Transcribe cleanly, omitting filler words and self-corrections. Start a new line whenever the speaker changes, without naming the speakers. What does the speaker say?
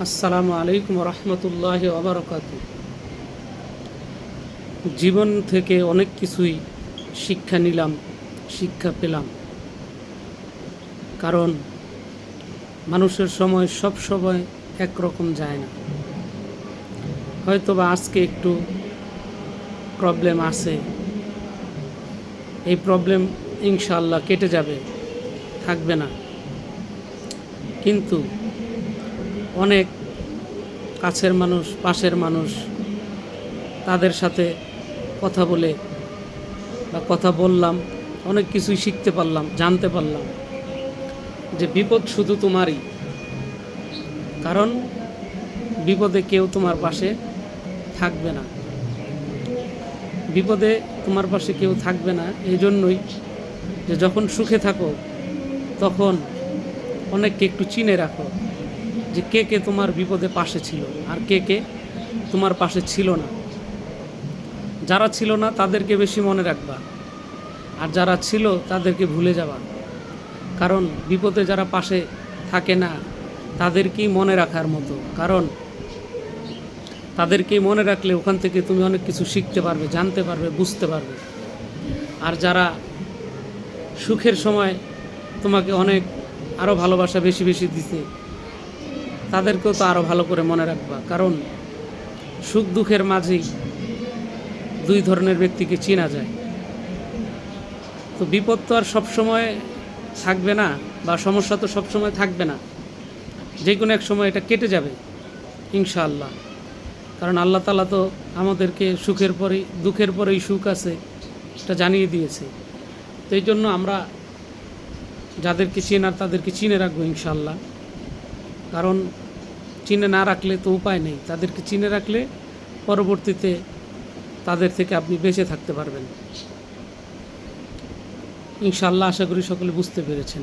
আসসালামু আলাইকুম রহমতুল্লাহি ওয়া বারাকাতুহু। জীবন থেকে অনেক কিছুই শিক্ষা নিলাম, শিক্ষা পেলাম। কারণ মানুষের সময় সব সময় একরকম যায় না। হয়তোবা আজকে একটু প্রবলেম আছে, এই প্রবলেম ইনশাআল্লাহ কেটে যাবে, থাকবে না। কিন্তু অনেক কাছের মানুষ, পাশের মানুষ, তাদের সাথে কথা বলে বা কথা বললাম, অনেক কিছুই শিখতে পারলাম, জানতে পারলাম যে বিপদ শুধু তোমারই। কারণ বিপদে কেউ তোমার পাশে থাকবে না। বিপদে তোমার পাশে কেউ থাকবে না এই জন্যই যে যখন সুখে থাকো তখন অনেককে একটু চিনে রাখো যে কে কে তোমার বিপদে পাশে ছিল আর কে কে তোমার পাশে ছিল না। যারা ছিল না তাদেরকে বেশি মনে রাখবা, আর যারা ছিল তাদেরকে ভুলে যাবা। কারণ বিপদে যারা পাশে থাকে না তাদেরকেই মনে রাখার মতো। কারণ তাদেরকেই মনে রাখলে ওখান থেকে তুমি অনেক কিছু শিখতে পারবে, জানতে পারবে, বুঝতে পারবে। আর যারা সুখের সময় তোমাকে অনেক আরও ভালোবাসা বেশি বেশি দিতে, তাদেরকেও তো আরও ভালো করে মনে রাখবা। কারণ সুখ দুঃখের মাঝেই দুই ধরনের ব্যক্তিকে চেনা যায়। তো বিপদ তো আর সবসময় থাকবে না, বা সমস্যা তো সবসময় থাকবে না। যে কোনো এক সময় এটা কেটে যাবে ইনশাআল্লাহ। কারণ আল্লাহ তাআলা তো আমাদেরকে সুখের পরেই, দুঃখের পরেই সুখ আছে, এটা জানিয়ে দিয়েছে। তো এই জন্য আমরা যাদেরকে চেনার তাদেরকে চিনে রাখবো ইনশাআল্লাহ। কারণ চিনে না রাখলে তো উপায় নেই, তাদেরকে চিনে রাখলে পরবর্তীতে তাদের থেকে আপনি বেঁচে থাকতে পারবেন ইনশাআল্লাহ। আশা করি সকলে বুঝতে পেরেছেন।